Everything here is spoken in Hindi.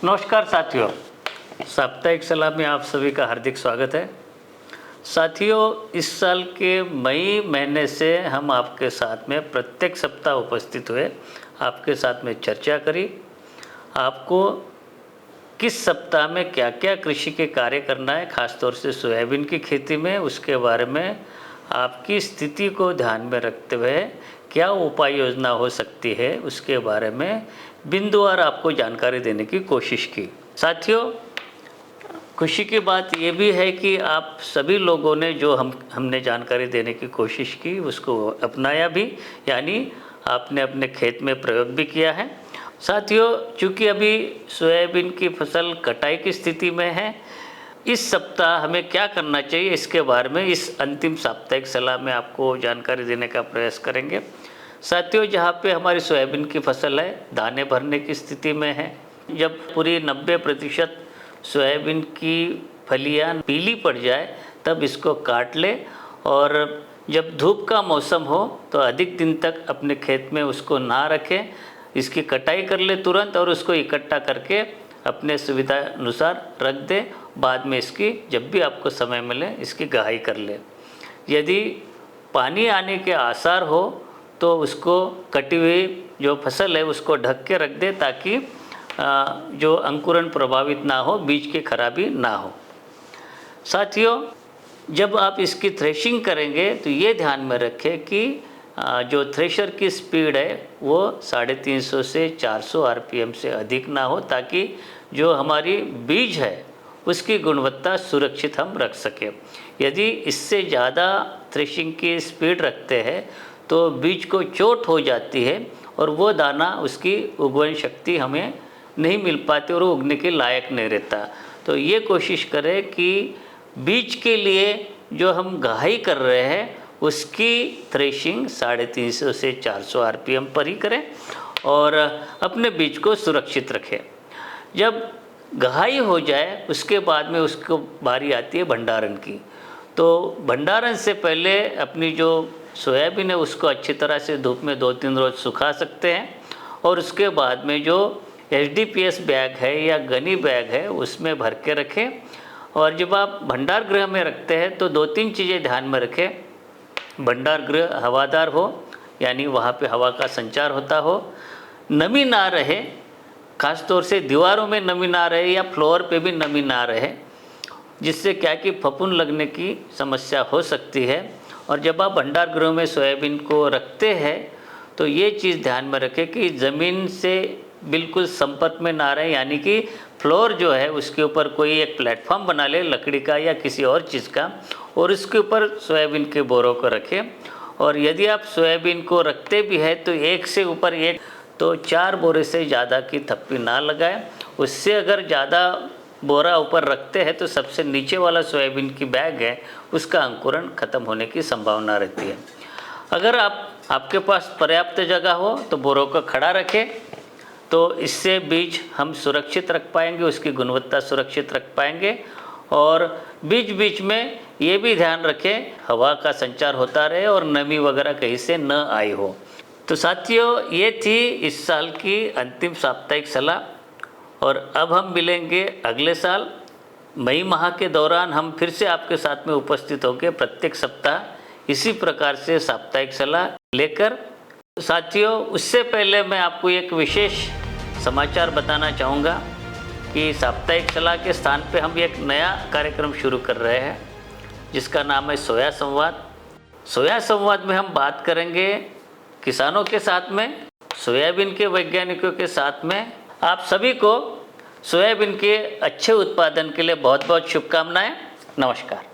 नमस्कार साथियों, साप्ताहिक सलाह में आप सभी का हार्दिक स्वागत है। साथियों, इस साल के मई महीने से हम आपके साथ में प्रत्येक सप्ताह उपस्थित हुए, आपके साथ में चर्चा करी। आपको किस सप्ताह में क्या क्या कृषि के कार्य करना है, खासतौर से सोयाबीन की खेती में, उसके बारे में आपकी स्थिति को ध्यान में रखते हुए क्या उपाय योजना हो सकती है, उसके बारे में बिंदुवार आपको जानकारी देने की कोशिश की। साथियों, खुशी की बात ये भी है कि आप सभी लोगों ने जो हमने जानकारी देने की कोशिश की उसको अपनाया भी, यानी आपने अपने खेत में प्रयोग भी किया है। साथियों, चूँकि अभी सोयाबीन की फसल कटाई की स्थिति में है, इस सप्ताह हमें क्या करना चाहिए इसके बारे में इस अंतिम साप्ताहिक सलाह में आपको जानकारी देने का प्रयास करेंगे। साथियों, जहाँ पे हमारी सोयाबीन की फसल है दाने भरने की स्थिति में है, जब पूरी 90% सोयाबीन की फलियाँ पीली पड़ जाए तब इसको काट ले, और जब धूप का मौसम हो तो अधिक दिन तक अपने खेत में उसको ना रखें, इसकी कटाई कर ले तुरंत और उसको इकट्ठा करके अपने सुविधा अनुसार रख दे। बाद में इसकी जब भी आपको समय मिले इसकी गहाई कर ले। यदि पानी आने के आसार हो तो उसको कटी हुई जो फसल है उसको ढक के रख दे, ताकि जो अंकुरण प्रभावित ना हो, बीज की खराबी ना हो। साथियों, जब आप इसकी थ्रेशिंग करेंगे तो ये ध्यान में रखें कि जो थ्रेशर की स्पीड है वो 350 से 400 आरपीएम से अधिक ना हो, ताकि जो हमारी बीज है उसकी गुणवत्ता सुरक्षित हम रख सकें। यदि इससे ज़्यादा थ्रेशिंग की स्पीड रखते हैं तो बीज को चोट हो जाती है और वो दाना, उसकी उगवन शक्ति हमें नहीं मिल पाती और वो उगने के लायक नहीं रहता। तो ये कोशिश करें कि बीज के लिए जो हम गहाई कर रहे हैं उसकी थ्रेशिंग 350 से 400 आरपीएम पर ही करें और अपने बीज को सुरक्षित रखें। जब गहाई हो जाए उसके बाद में उसको बारी आती है भंडारण की। तो भंडारण से पहले अपनी जो सोयाबीन है उसको अच्छी तरह से धूप में 2-3 रोज सुखा सकते हैं, और उसके बाद में जो HDPS बैग है या गनी बैग है उसमें भर के रखें। और जब आप भंडार गृह में रखते हैं तो 2-3 चीज़ें ध्यान में रखें। भंडार गृह हवादार हो, यानी वहाँ पे हवा का संचार होता हो, नमी ना रहे, खास तौर से दीवारों में नमी ना रहे या फ्लोर पे भी नमी ना रहे, जिससे क्या कि फफूंद लगने की समस्या हो सकती है। और जब आप भंडार गृह में सोयाबीन को रखते हैं तो ये चीज़ ध्यान में रखें कि ज़मीन से बिल्कुल संपर्क में ना रहे, यानी कि फ्लोर जो है उसके ऊपर कोई एक प्लेटफॉर्म बना ले लकड़ी का या किसी और चीज़ का, और उसके ऊपर सोयाबीन के बोरों को रखें। और यदि आप सोयाबीन को रखते भी हैं तो एक से ऊपर एक, तो 4 बोरे से ज़्यादा की थप्पी ना लगाएं। उससे अगर ज़्यादा बोरा ऊपर रखते हैं तो सबसे नीचे वाला सोयाबीन की बैग है उसका अंकुरण खत्म होने की संभावना रहती है। अगर आपके पास पर्याप्त जगह हो तो बोरों को खड़ा रखें, तो इससे बीज हम सुरक्षित रख पाएंगे, उसकी गुणवत्ता सुरक्षित रख पाएंगे। और बीच बीच में ये भी ध्यान रखें हवा का संचार होता रहे और नमी वगैरह कहीं से न आई हो। तो साथियों, ये थी इस साल की अंतिम साप्ताहिक सलाह, और अब हम मिलेंगे अगले साल मई माह के दौरान। हम फिर से आपके साथ में उपस्थित होंगे प्रत्येक सप्ताह इसी प्रकार से साप्ताहिक सलाह लेकर। साथियों, उससे पहले मैं आपको एक विशेष समाचार बताना चाहूँगा कि साप्ताहिक सलाह के स्थान पे हम एक नया कार्यक्रम शुरू कर रहे हैं जिसका नाम है सोया संवाद। सोया संवाद में हम बात करेंगे किसानों के साथ में, सोयाबीन के वैज्ञानिकों के साथ में। आप सभी को सोयाबीन के अच्छे उत्पादन के लिए बहुत बहुत शुभकामनाएं। नमस्कार।